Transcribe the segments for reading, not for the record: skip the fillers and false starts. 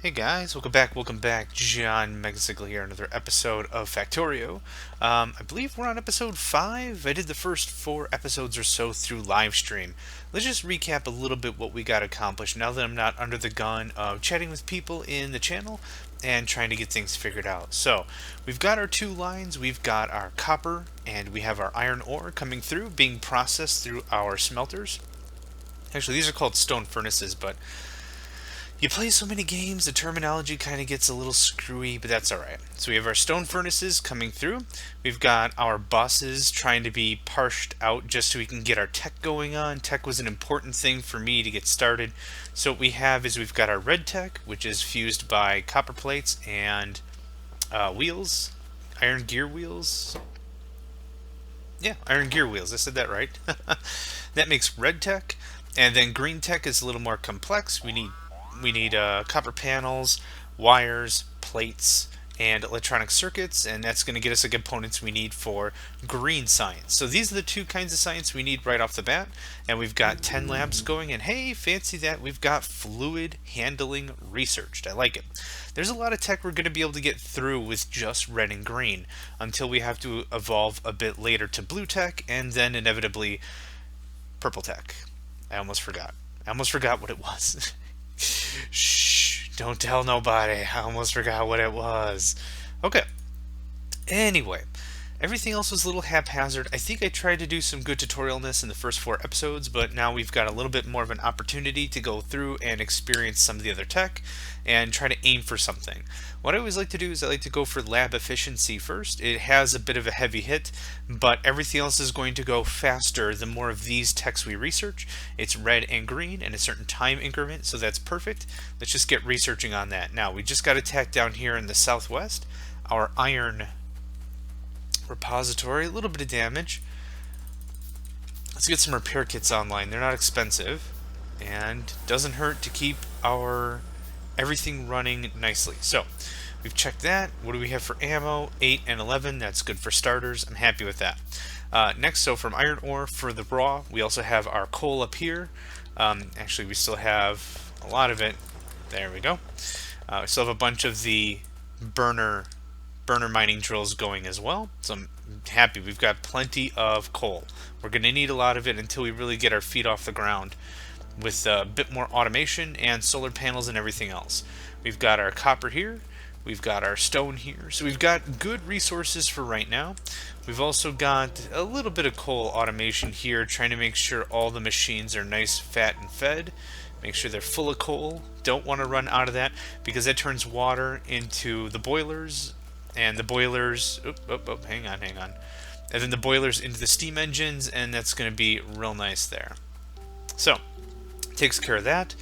Hey guys, welcome back. John Megacycle here, another episode of Factorio. I believe we're on episode 5. I did the first 4 episodes or so through live stream. Let's just recap a little bit what we got accomplished now that I'm not under the gun of chatting with people in the channel and trying to get things figured out. So, we've got our 2 lines, we've got our copper, and we have our iron ore coming through, being processed through our smelters. Actually, these are called stone furnaces, but you play so many games, the terminology kind of gets a little screwy, but that's alright. So we have our stone furnaces coming through. We've got our buses trying to be parsed out just so we can get our tech going on. Tech was an important thing for me to get started. So what we have is we've got our red tech, which is fused by copper plates and wheels, iron gear wheels. Yeah, iron gear wheels. I said that right. That makes red tech. And then green tech is a little more complex. We need copper panels, wires, plates, and electronic circuits, and that's going to get us the components we need for green science. So these are the 2 kinds of science we need right off the bat, and we've got 10 labs going, and hey, fancy that, we've got fluid handling researched. I like it. There's a lot of tech we're going to be able to get through with just red and green until we have to evolve a bit later to blue tech, and then inevitably purple tech. I almost forgot. I almost forgot what it was. Shh, don't tell nobody. I almost forgot what it was. Okay. Anyway, everything else was a little haphazard. I think I tried to do some good tutorialness in the first 4 episodes, but now we've got a little bit more of an opportunity to go through and experience some of the other tech and try to aim for something. What I always like to do is I like to go for lab efficiency first. It has a bit of a heavy hit, but everything else is going to go faster the more of these techs we research. It's red and green in a certain time increment, so that's perfect. Let's just get researching on that. Now, we just got attacked down here in the southwest. Our iron repository, a little bit of damage. Let's get some repair kits online. They're not expensive, and doesn't hurt to keep our everything running nicely. So we've checked that. What do we have for ammo? 8 and 11. That's good for starters. I'm happy with that. Next, so from iron ore for the raw, we also have our coal up here. Actually, we still have a lot of it. There we go. We still have a bunch of the burner mining drills going as well. So I'm happy. We've got plenty of coal. We're going to need a lot of it until we really get our feet off the ground with a bit more automation and solar panels and everything else. We've got our copper here. We've got our stone here. So we've got good resources for right now. We've also got a little bit of coal automation here, trying to make sure all the machines are nice, fat, and fed. Make sure they're full of coal. Don't want to run out of that because that turns water into the boilers, and the boilers, hang on. And then the boilers into the steam engines, and that's going to be real nice there. So, takes care of that.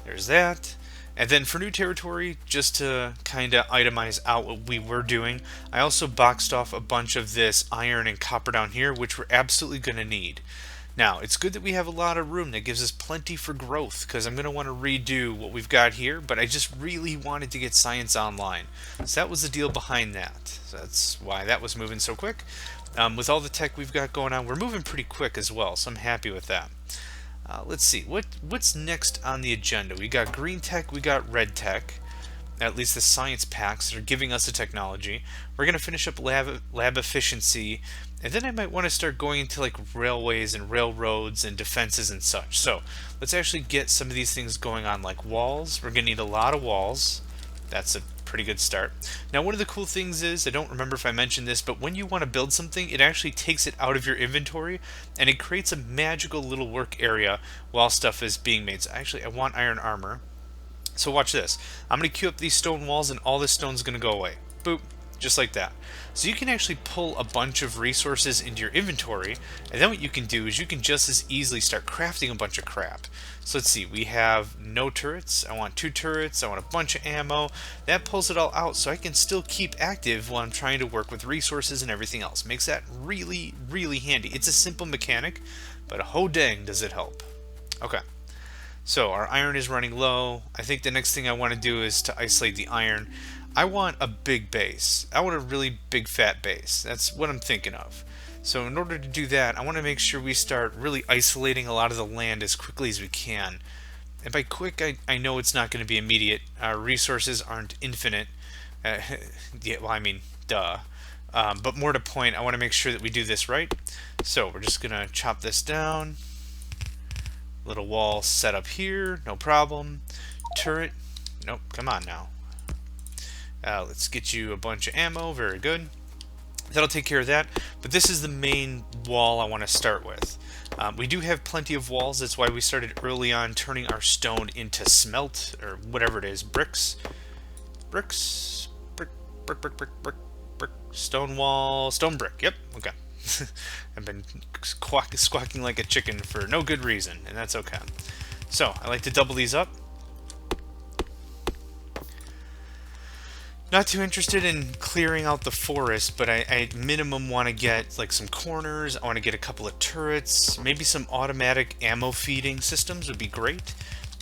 There's that. And then for new territory, just to kind of itemize out what we were doing, I also boxed off a bunch of this iron and copper down here, which we're absolutely going to need. Now, it's good that we have a lot of room that gives us plenty for growth, because I'm going to want to redo what we've got here, but I just really wanted to get science online. So that was the deal behind that. So that's why that was moving so quick. With all the tech we've got going on, we're moving pretty quick as well, so I'm happy with that. Let's see, what's next on the agenda? We got green tech, we got red tech, at least the science packs that are giving us the technology. We're going to finish up lab efficiency, and then I might want to start going into like railways and railroads and defenses and such. So let's actually get some of these things going on, like walls. We're going to need a lot of walls. That's a pretty good start. Now, one of the cool things is, I don't remember if I mentioned this, but when you want to build something, it actually takes it out of your inventory and it creates a magical little work area while stuff is being made. So actually, I want iron armor. So watch this. I'm going to queue up these stone walls and all this stone's going to go away. Boop. Just like that. So you can actually pull a bunch of resources into your inventory, and then what you can do is you can just as easily start crafting a bunch of crap. So let's see, we have no turrets, I want 2 turrets, I want a bunch of ammo. That pulls it all out so I can still keep active while I'm trying to work with resources and everything else. Makes that really, really handy. It's a simple mechanic, but ho dang does it help. Okay. So our iron is running low. I think the next thing I want to do is to isolate the iron. I want a big base. I want a really big fat base. That's what I'm thinking of. So in order to do that, I want to make sure we start really isolating a lot of the land as quickly as we can. And by quick, I know it's not going to be immediate. Our resources aren't infinite. Uh, yeah, well, I mean, duh. But more to point, I want to make sure that we do this right. So we're just going to chop this down. Little wall set up here, no problem. Turret, nope, come on now. Let's get you a bunch of ammo, very good. That'll take care of that, but this is the main wall I want to start with. We do have plenty of walls, that's why we started early on turning our stone into smelt, or whatever it is, bricks, brick, stone wall, stone brick, yep, okay. I've been squawking like a chicken for no good reason, and that's okay. So, I like to double these up. Not too interested in clearing out the forest, but I at minimum want to get like some corners, I want to get a couple of turrets, maybe some automatic ammo feeding systems would be great.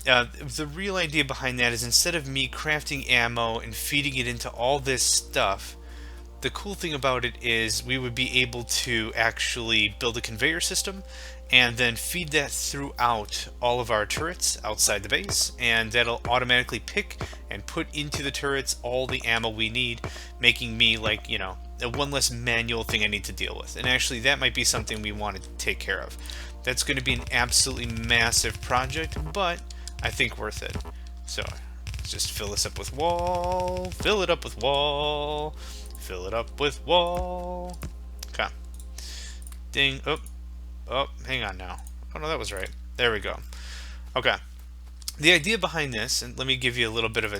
The real idea behind that is instead of me crafting ammo and feeding it into all this stuff, the cool thing about it is we would be able to actually build a conveyor system and then feed that throughout all of our turrets outside the base, and that'll automatically pick and put into the turrets all the ammo we need, making me like, you know, one less manual thing I need to deal with. And actually that might be something we want to take care of. That's going to be an absolutely massive project, but I think worth it. So let's just fill this up with wall, fill it up with wall, fill it up with wall. Okay. Ding. Oh, hang on now. Oh, no, that was right. There we go. Okay. The idea behind this, and let me give you a little bit of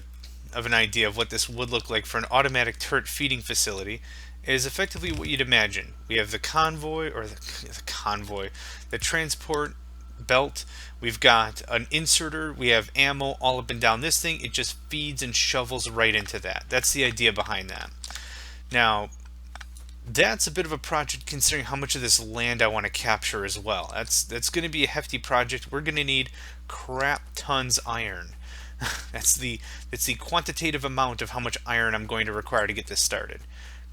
an idea of what this would look like for an automatic turret feeding facility, is effectively what you'd imagine. We have the convoy, or the transport belt. We've got an inserter. We have ammo all up and down this thing. It just feeds and shovels right into that. That's the idea behind that. Now, that's a bit of a project considering how much of this land I want to capture as well. That's going to be a hefty project. We're going to need crap tons iron. That's the quantitative amount of how much iron I'm going to require to get this started.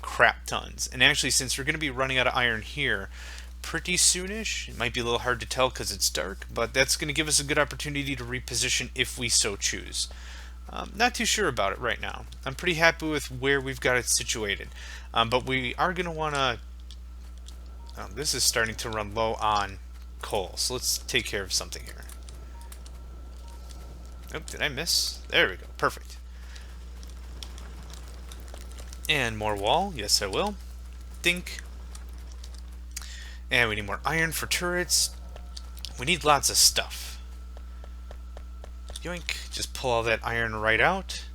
Crap tons. And actually, since we're going to be running out of iron here pretty soonish, it might be a little hard to tell because it's dark, but that's going to give us a good opportunity to reposition if we so choose. Not too sure about it right now. I'm pretty happy with where we've got it situated. But we are going to want to... this is starting to run low on coal, so let's take care of something here. Oh, did I miss? There we go. Perfect. And more wall. Yes, I will. Dink. And we need more iron for turrets. We need lots of stuff. Yoink. Just pull all that iron right out.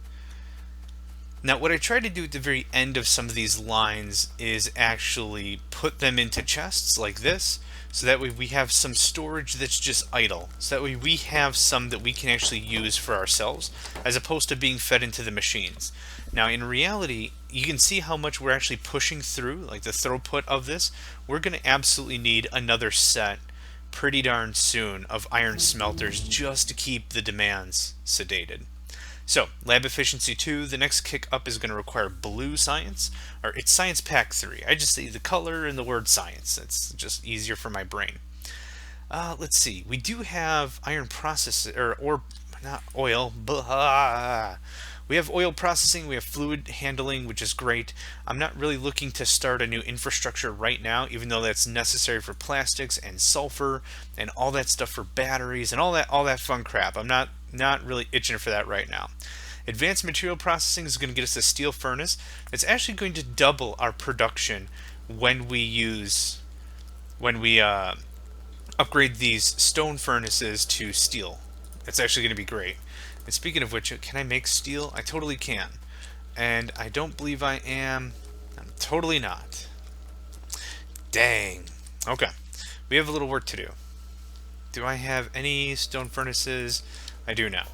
Now, what I try to do at the very end of some of these lines is actually put them into chests like this, so that way we have some storage that's just idle. So that way we have some that we can actually use for ourselves, as opposed to being fed into the machines. Now, in reality, you can see how much we're actually pushing through, like the throughput of this. We're going to absolutely need another set pretty darn soon of iron smelters just to keep the demands sedated. So, lab efficiency 2, the next kick up is going to require blue science, or it's science pack 3. I just say the color and the word science. It's just easier for my brain. Let's see. We do have iron processing, or not oil. Blah. We have oil processing, we have fluid handling, which is great. I'm not really looking to start a new infrastructure right now, even though that's necessary for plastics and sulfur and all that stuff for batteries and all that fun crap. I'm not really itching for that right now. Advanced material processing is going to get us a steel furnace. It's actually going to double our production when we upgrade these stone furnaces to steel. It's actually going to be great. And speaking of which, can I make steel? I totally can. And I don't believe I am. I'm totally not. Dang. Okay. We have a little work to do. Do I have any stone furnaces? I do now.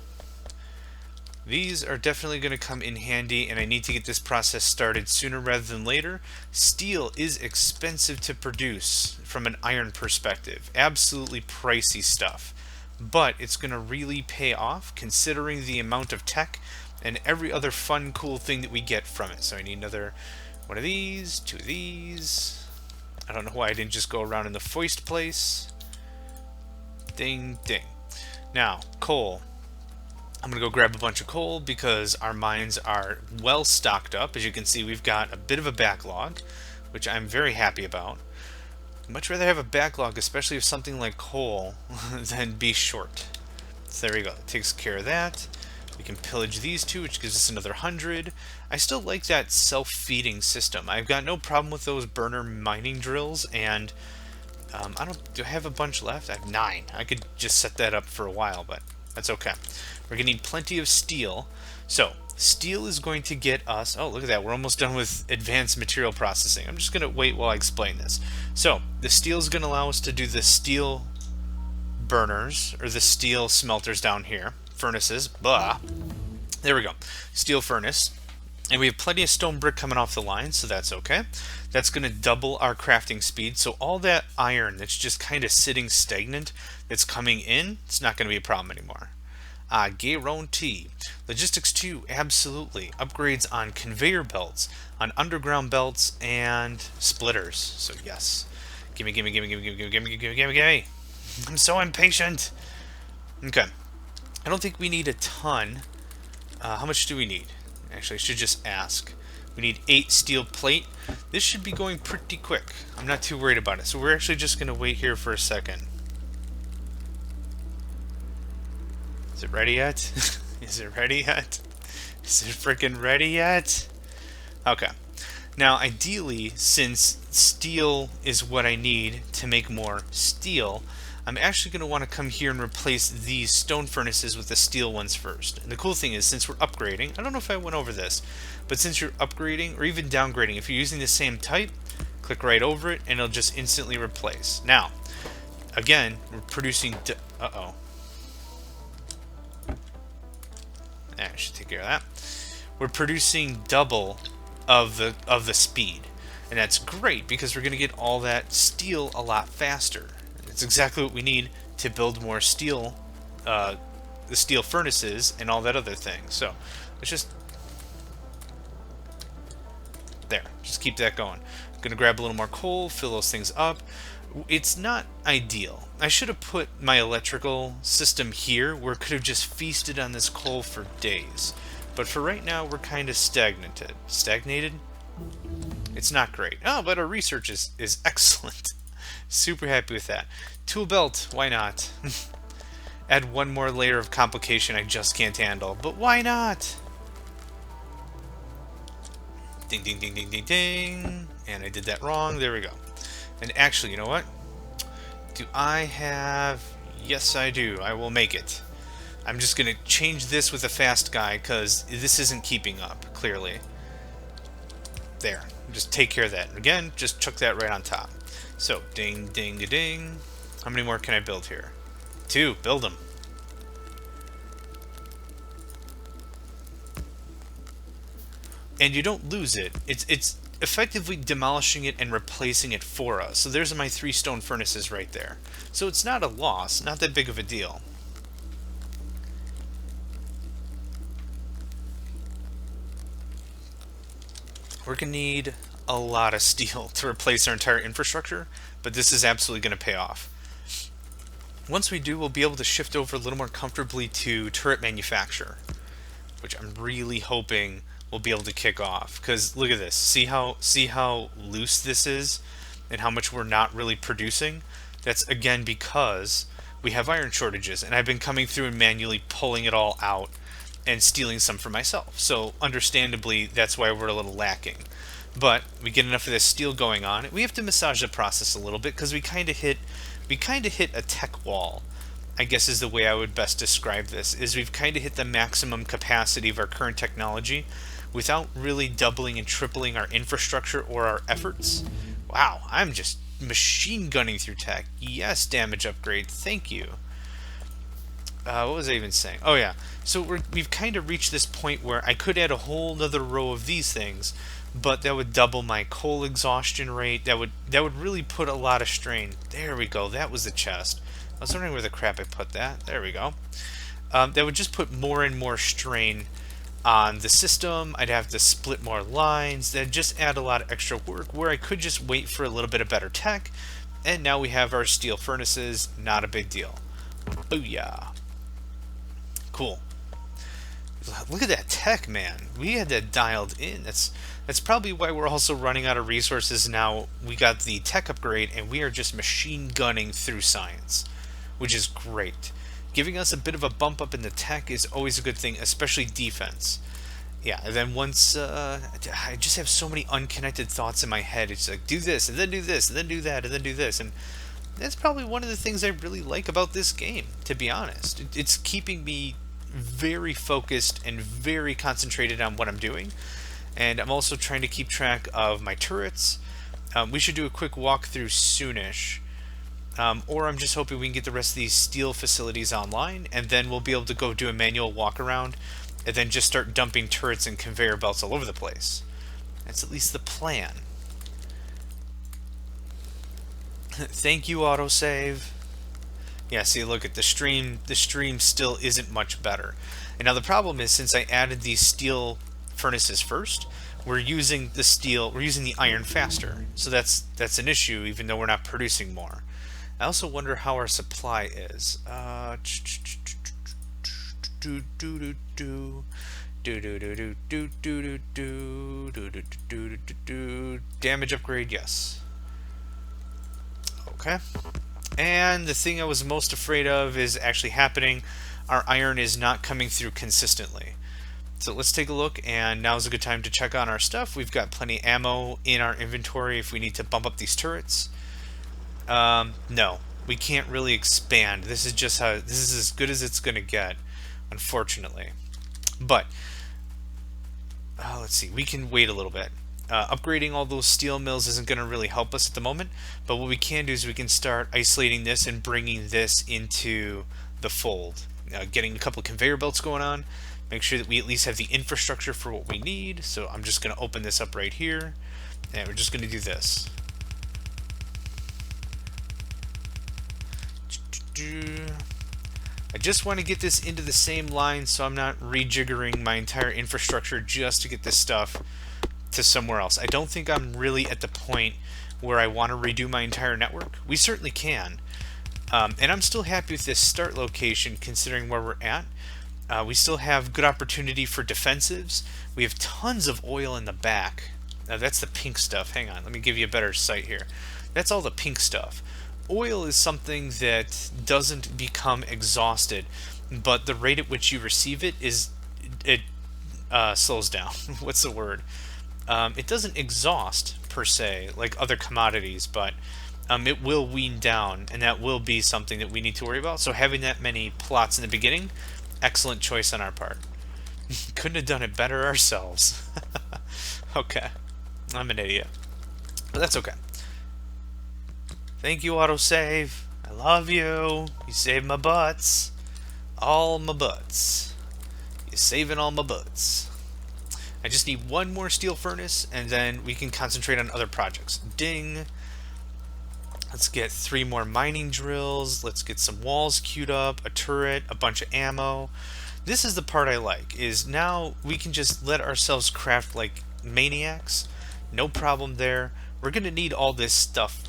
These are definitely going to come in handy, and I need to get this process started sooner rather than later. Steel is expensive to produce from an iron perspective. Absolutely pricey stuff. But it's going to really pay off considering the amount of tech and every other fun, cool thing that we get from it. So I need another one of these, 2 of these. I don't know why I didn't just go around in the foist place. Ding, ding. Now, coal. I'm going to go grab a bunch of coal because our mines are well stocked up. As you can see, we've got a bit of a backlog, which I'm very happy about. I'd much rather have a backlog, especially of something like coal, than be short. So there we go. It takes care of that. We can pillage these two, which gives us another 100. I still like that self-feeding system. I've got no problem with those burner mining drills, and do I have a bunch left? I have 9. I could just set that up for a while, but that's okay. We're going to need plenty of steel. So, steel is going to get us... Oh, look at that. We're almost done with advanced material processing. I'm just going to wait while I explain this. So, the steel is going to allow us to do the steel burners, or the steel smelters down here. Furnaces. Blah. There we go. Steel furnace. And we have plenty of stone brick coming off the line, so that's okay. That's going to double our crafting speed. So all that iron that's just kind of sitting stagnant that's coming in, it's not going to be a problem anymore. Guarantee. Logistics 2, absolutely. Upgrades on conveyor belts, on underground belts, and splitters. So yes. Gimme, gimme, gimme, gimme, gimme, gimme, gimme, gimme, gimme, gimme. I'm so impatient. Okay. I don't think we need a ton. How much do we need? Actually, I should just ask. We need 8 steel plate. This should be going pretty quick. I'm not too worried about it. So we're actually just going to wait here for a second. Is it ready yet? Is it ready yet? Is it freaking ready yet? Okay. Now, ideally, since steel is what I need to make more steel, I'm actually going to want to come here and replace these stone furnaces with the steel ones first. And the cool thing is, since we're upgrading, I don't know if I went over this, but since you're upgrading or even downgrading, if you're using the same type, click right over it and it'll just instantly replace. Now, again, we're producing... Uh-oh. I should take care of that. We're producing double of the speed. And that's great because we're going to get all that steel a lot faster. It's exactly what we need to build more steel, the steel furnaces and all that other thing. So let's just keep that going. I'm gonna grab a little more coal, fill those things up. It's not ideal. I should have put my electrical system here where it could have just feasted on this coal for days. But for right now, we're kind of stagnated. Stagnated? It's not great. Oh, but our research is excellent. Super happy with that. Tool belt, why not? Add one more layer of complication I just can't handle, but why not? Ding, ding, ding, ding, ding, ding. And I did that wrong. There we go. And actually, you know what? Do I have... Yes, I do. I will make it. I'm just going to change this with a fast guy because this isn't keeping up, clearly. There. Just take care of that. Again, just chuck that right on top. So, ding, ding, ding. How many more can I build here? 2. Build them. And you don't lose it. It's effectively demolishing it and replacing it for us. So there's my 3 stone furnaces right there. So it's not a loss. Not that big of a deal. We're going to need a lot of steel to replace our entire infrastructure, but this is absolutely going to pay off. Once we do, we'll be able to shift over a little more comfortably to turret manufacture, which I'm really hoping we'll be able to kick off. Because look at this, see how loose this is and how much we're not really producing? That's again because we have iron shortages, and I've been coming through and manually pulling it all out and stealing some for myself. So understandably, that's why we're a little lacking. But we get enough of this steel going on. We have to massage the process a little bit because we kind of hit a tech wall, I guess is the way I would best describe this, is we've kind of hit the maximum capacity of our current technology without really doubling and tripling our infrastructure or our efforts. Wow, I'm just machine gunning through tech. Yes, damage upgrade, thank you. What was I even saying? Oh yeah, so we've kind of reached this point where I could add a whole nother row of these things, but that would double my coal exhaustion rate. That would really put a lot of strain. There we go. That was the chest. I was wondering where the crap I put that. There we go. That would just put more and more strain on the system. I'd have to split more lines. That'd just add a lot of extra work where I could just wait for a little bit of better tech. And now we have our steel furnaces. Not a big deal. Booyah. Cool. Look at that tech, man. We had that dialed in. That's probably why we're also running out of resources now. We got the tech upgrade, and we are just machine gunning through science, which is great. Giving us a bit of a bump up in the tech is always a good thing, especially defense. Yeah, and then once I just have so many unconnected thoughts in my head. It's like do this, and then do this, and then do that, and then do this, and that's probably one of the things I really like about this game, to be honest. It's keeping me very focused and very concentrated on what I'm doing. And I'm also trying to keep track of my turrets. We should do a quick walkthrough soonish. Or I'm just hoping we can get the rest of these steel facilities online, and then we'll be able to go do a manual walk around, and then just start dumping turrets and conveyor belts all over the place. That's at least the plan. Thank you, autosave. Yeah, see, look at the stream. The stream still isn't much better. And now the problem is, since I added these steel furnaces first, we're using the steel, we're using the iron faster. So that's an issue, even though we're not producing more. I also wonder how our supply is. Damage upgrade, yes. Okay. And the thing I was most afraid of is actually happening. Our iron is not coming through consistently. So let's take a look, and now's a good time to check on our stuff. We've got plenty of ammo in our inventory if we need to bump up these turrets. No, we can't really expand. This is as good as it's gonna get, unfortunately. But let's see, we can wait a little bit. Upgrading all those steel mills isn't going to really help us at the moment, but what we can do is we can start isolating this and bringing this into the fold. Getting a couple of conveyor belts going on, make sure that we at least have the infrastructure for what we need. So I'm just going to open this up right here, and we're just going to do this. I just want to get this into the same line so I'm not rejiggering my entire infrastructure just to get this stuff to somewhere else. I don't think I'm really at the point where I want to redo my entire network. We certainly can. And I'm still happy with this start location considering where we're at. We still have good opportunity for defensives. We have tons of oil in the back. Now that's the pink stuff. Hang on, let me give you a better sight here. That's all the pink stuff. Oil is something that doesn't become exhausted, but the rate at which you receive it slows down. What's the word? It doesn't exhaust per se like other commodities, but it will wean down, and that will be something that we need to worry about. So having that many plots in the beginning, excellent choice on our part. Couldn't have done it better ourselves. Okay, I'm an idiot, but that's okay. Thank you, autosave. I love you. You saved my butts. All my butts. You're saving all my butts. I just need one more steel furnace, and then we can concentrate on other projects. Ding. Let's get 3 more mining drills. Let's get some walls queued up, a turret, a bunch of ammo. This is the part I like, is now we can just let ourselves craft like maniacs. No problem there. We're going to need all this stuff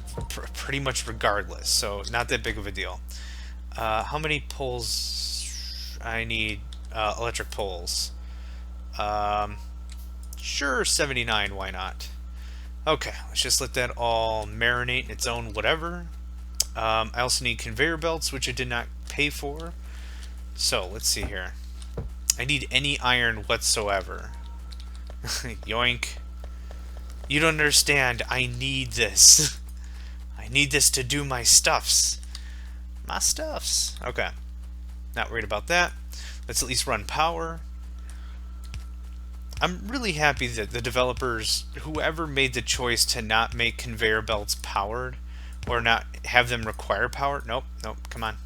pretty much regardless, so not that big of a deal. How many poles? I need electric poles. Sure, 79, why not? Okay, let's just let that all marinate in its own whatever. I also need conveyor belts, which I did not pay for. So, let's see here. I need any iron whatsoever. Yoink. You don't understand, I need this. I need this to do my stuffs. My stuffs. Okay. Not worried about that. Let's at least run power. I'm really happy that the developers, whoever made the choice to not make conveyor belts powered, or not have them require power. Nope, come on.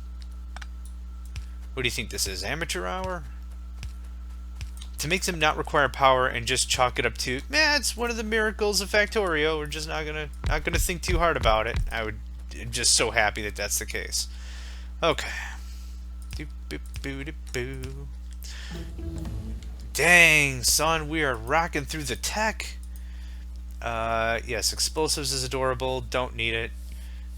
What do you think this is, amateur hour? To make them not require power and just chalk it up to, it's one of the miracles of Factorio. We're just not gonna think too hard about it. I'm just so happy that that's the case. Okay. Dang, son, we are rocking through the tech. Yes, explosives is adorable. Don't need it.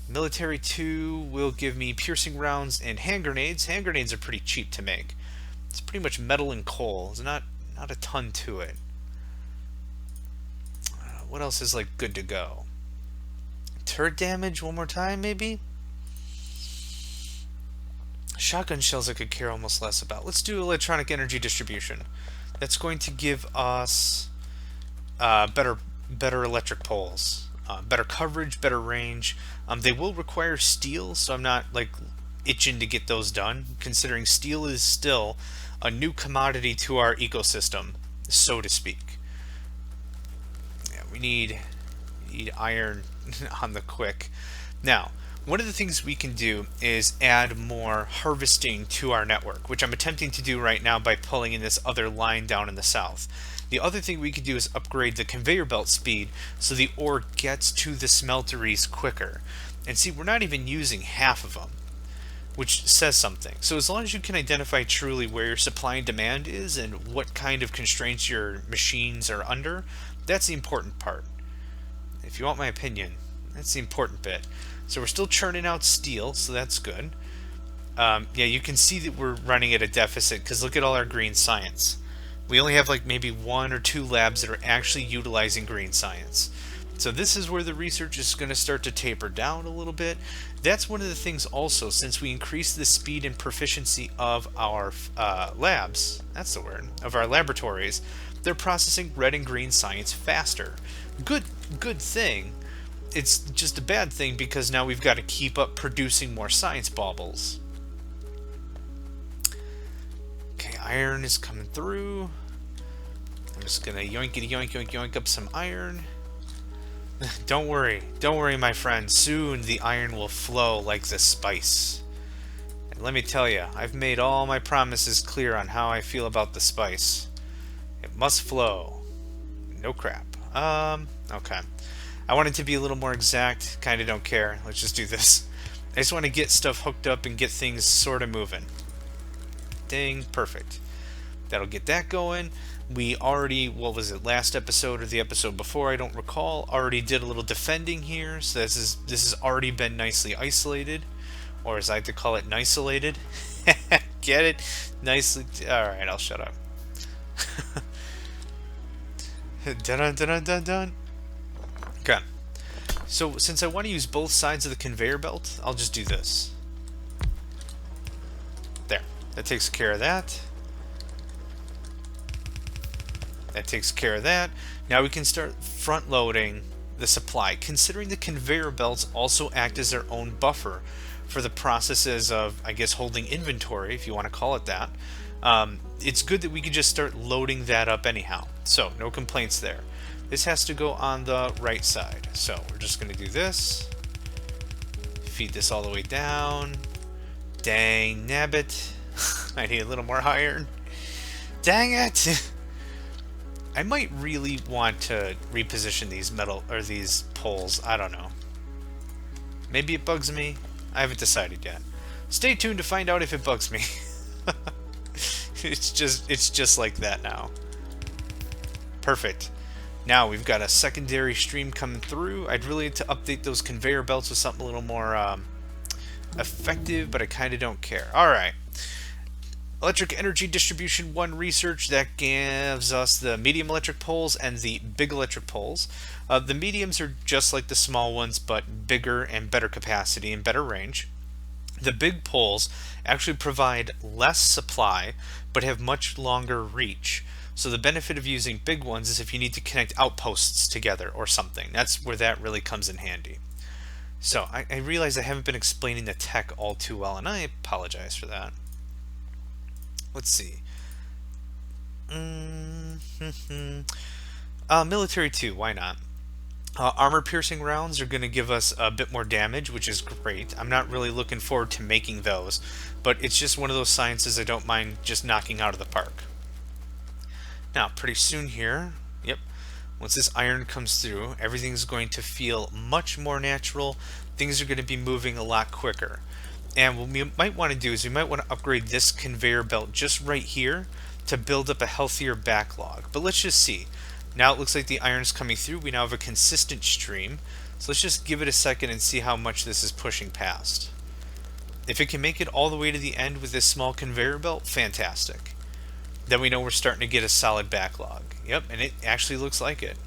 Military 2 will give me piercing rounds and hand grenades. Hand grenades are pretty cheap to make. It's pretty much metal and coal. There's not a ton to it. What else is like good to go? Turret damage one more time, maybe? Shotgun shells I could care almost less about. Let's do electronic energy distribution. That's going to give us better electric poles, better coverage, better range. They will require steel, so I'm not like itching to get those done, considering steel is still a new commodity to our ecosystem, so to speak. Yeah, we need iron on the quick. Now, one of the things we can do is add more harvesting to our network, which I'm attempting to do right now by pulling in this other line down in the south. The other thing we could do is upgrade the conveyor belt speed so the ore gets to the smelteries quicker. And see, we're not even using half of them, which says something. So as long as you can identify truly where your supply and demand is and what kind of constraints your machines are under, that's the important part. If you want my opinion, that's the important bit. So we're still churning out steel, so that's good. Yeah, you can see that we're running at a deficit because look at all our green science. We only have like maybe 1 or 2 labs that are actually utilizing green science. So this is where the research is going to start to taper down a little bit. That's one of the things also, since we increase the speed and proficiency of our labs, that's the word, of our laboratories, they're processing red and green science faster. Good thing. It's just a bad thing because now we've got to keep up producing more science baubles. Okay, iron is coming through. I'm just gonna yoinkity yoink yoink yoink up some iron. Don't worry, my friend. Soon the iron will flow like the spice. And let me tell you, I've made all my promises clear on how I feel about the spice. It must flow. No crap. Okay. I want it to be a little more exact. Kinda don't care. Let's just do this. I just want to get stuff hooked up and get things sort of moving. Ding. Perfect. That'll get that going. We already, what was it, last episode or the episode before, I don't recall, already did a little defending here. So this has already been nicely isolated. Or as I like to call it, nicolated. Get it? Nicely. Alright, I'll shut up. Dun dun dun dun dun. Okay, so since I want to use both sides of the conveyor belt, I'll just do this. There, that takes care of that. That takes care of that. Now we can start front loading the supply, considering the conveyor belts also act as their own buffer for the processes of, I guess, holding inventory, if you want to call it that. It's good that we can just start loading that up anyhow, so no complaints there. This has to go on the right side, so we're just going to do this. Feed this all the way down. Dang nabbit. I need a little more iron. Dang it! I might really want to reposition these metal or these poles. I don't know. Maybe it bugs me. I haven't decided yet. Stay tuned to find out if it bugs me. It's just like that now. Perfect. Now we've got a secondary stream coming through. I'd really like to update those conveyor belts with something a little more effective, but I kind of don't care. Alright. Electric energy distribution 1 research, that gives us the medium electric poles and the big electric poles. The mediums are just like the small ones, but bigger and better capacity and better range. The big poles actually provide less supply, but have much longer reach. So the benefit of using big ones is if you need to connect outposts together or something. That's where that really comes in handy. So I realize I haven't been explaining the tech all too well, and I apologize for that. Let's see. Military 2, why not? Armor-piercing rounds are going to give us a bit more damage, which is great. I'm not really looking forward to making those, but it's just one of those sciences I don't mind just knocking out of the park. Now, pretty soon here, yep, once this iron comes through, everything's going to feel much more natural. Things are going to be moving a lot quicker. And what we might want to do is we might want to upgrade this conveyor belt just right here to build up a healthier backlog. But let's just see. Now it looks like the iron's coming through. We now have a consistent stream. So let's just give it a second and see how much this is pushing past. If it can make it all the way to the end with this small conveyor belt, fantastic. then we know we're starting to get a solid backlog. Yep, and it actually looks like it.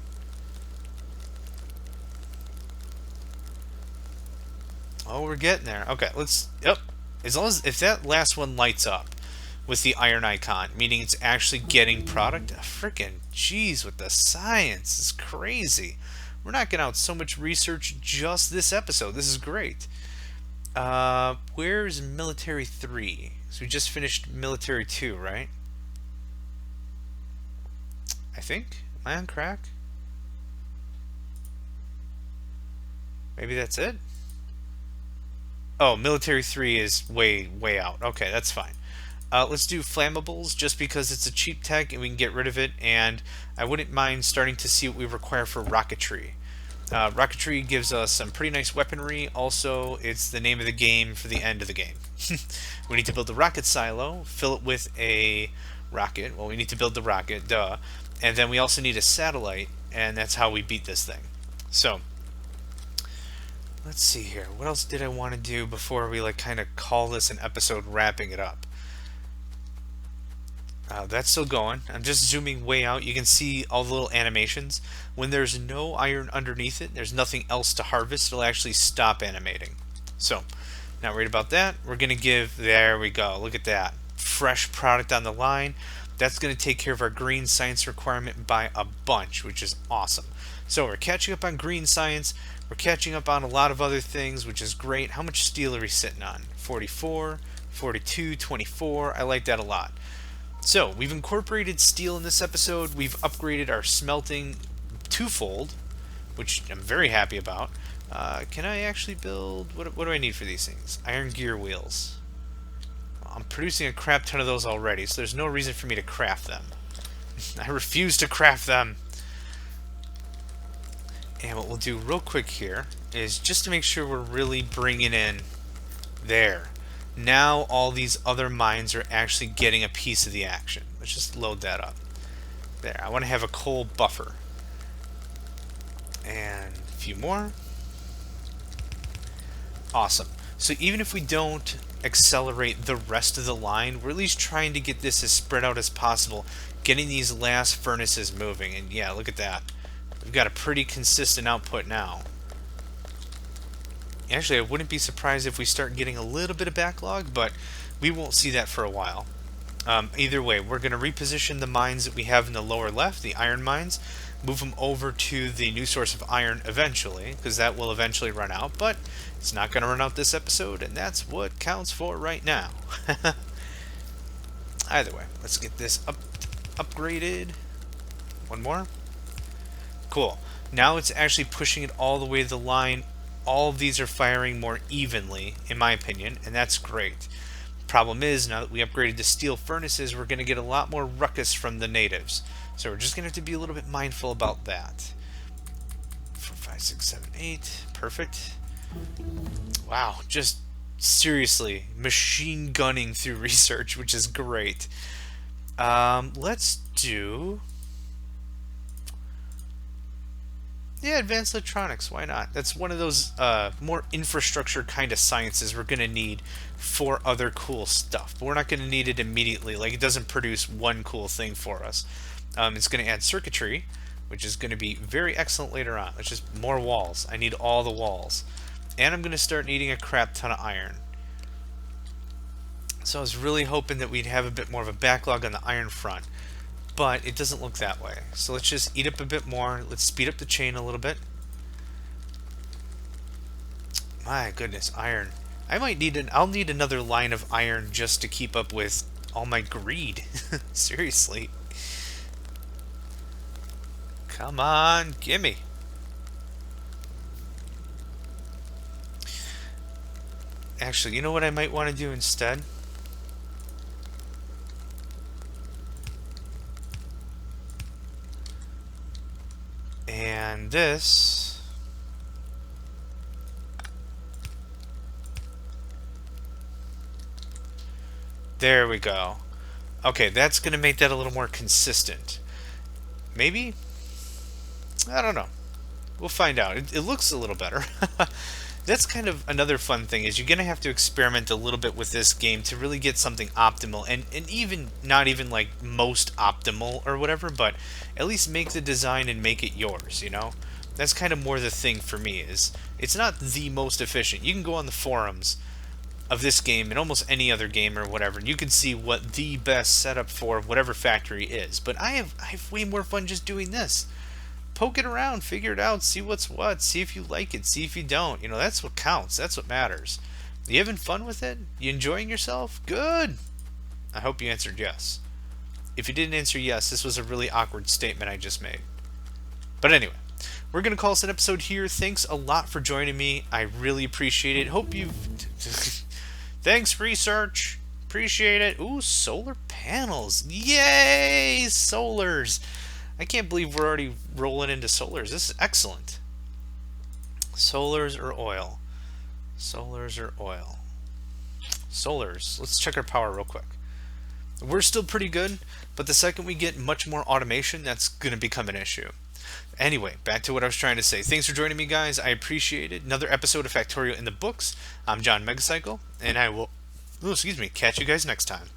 Oh, we're getting there. Okay, let's. Yep. As long as if that last one lights up with the iron icon, meaning it's actually getting product. Freaking jeez with the science. It's crazy. We're knocking out so much research just this episode. This is great. Where's military 3? So we just finished military 2, right? I think. Am I on crack? Maybe that's it? Oh, military 3 is way out. Okay, that's fine. Let's do flammables just because it's a cheap tech and we can get rid of it, and I wouldn't mind starting to see what we require for rocketry. Rocketry gives us some pretty nice weaponry. Also, it's the name of the game for the end of the game. We need to build the rocket silo, fill it with a rocket. Well, we need to build the rocket, duh. And then we also need a satellite, and that's how we beat this thing. So, let's see here. What else did I want to do before we like kind of call this an episode wrapping it up? That's still going. I'm just zooming way out. You can see all the little animations. When there's no iron underneath it, there's nothing else to harvest. It'll actually stop animating. So, not worried about that. We're going to give, there we go. Look at that. Fresh product on the line. That's going to take care of our green science requirement by a bunch, which is awesome. So we're catching up on green science. We're catching up on a lot of other things, which is great. How much steel are we sitting on? 44, 42, 24. I like that a lot. So, we've incorporated steel in this episode. We've upgraded our smelting twofold, which I'm very happy about. Can I actually build... What do I need for these things? Iron gear wheels. I'm producing a crap ton of those already, so there's no reason for me to craft them. I refuse to craft them. And what we'll do real quick here is just to make sure we're really bringing in... There. Now all these other mines are actually getting a piece of the action. Let's just load that up. There, I want to have a coal buffer. And a few more. Awesome. So even if we don't accelerate the rest of the line, we're at least trying to get this as spread out as possible, getting these last furnaces moving. And yeah, look at that. We've got a pretty consistent output now. Actually, I wouldn't be surprised if we start getting a little bit of backlog, but we won't see that for a while. Either way, we're going to reposition the mines that we have in the lower left, the iron mines, move them over to the new source of iron eventually, because that will eventually run out, but it's not going to run out this episode, and that's what counts for right now. Either way, let's get this upgraded. One more. Cool. Now it's actually pushing it all the way to the line. All of these are firing more evenly, in my opinion, and that's great. Problem is, now that we upgraded to steel furnaces, we're going to get a lot more ruckus from the natives. So we're just going to have to be a little bit mindful about that. 4, 5, 6, 7, 8. Perfect. Wow, just seriously machine gunning through research, which is great. Let's do... Yeah, advanced electronics, why not? That's one of those more infrastructure kind of sciences we're going to need for other cool stuff. But we're not going to need it immediately. Like, it doesn't produce one cool thing for us. It's going to add circuitry, which is going to be very excellent later on. It's just more walls. I need all the walls. And I'm going to start needing a crap ton of iron. So I was really hoping that we'd have a bit more of a backlog on the iron front. But it doesn't look that way. So let's just eat up a bit more. Let's speed up the chain a little bit. My goodness, iron. I might need I'll need another line of iron just to keep up with all my greed. Seriously. Come on, gimme. Actually, you know what I might want to do instead? And this... There we go. Okay, that's going to make that a little more consistent. Maybe? I don't know. We'll find out. It looks a little better. that's kind of another fun thing, is you're gonna have to experiment a little bit with this game to really get something optimal, and even not even like most optimal or whatever, but at least make the design and make it yours, you know. That's kind of more the thing for me, is it's not the most efficient. You can go on the forums of this game and almost any other game or whatever, and you can see what the best setup for whatever factory is. But I have way more fun just doing this. Poke it around, figure it out, see what's what, see if you like it, see if you don't. You know, that's what counts. That's what matters. You having fun with it? You enjoying yourself? Good. I hope you answered yes. If you didn't answer yes, this was a really awkward statement I just made. But anyway, we're going to call this an episode here. Thanks a lot for joining me. I really appreciate it. Hope you've... Thanks, research. Appreciate it. Ooh, solar panels. Yay! Solars. I can't believe we're already rolling into solars. This is excellent. Solars or oil? Solars or oil? Solars. Let's check our power real quick. We're still pretty good, but the second we get much more automation, that's going to become an issue. Anyway, back to what I was trying to say. Thanks for joining me, guys. I appreciate it. Another episode of Factorio in the books. I'm John Megacycle, and I will, catch you guys next time.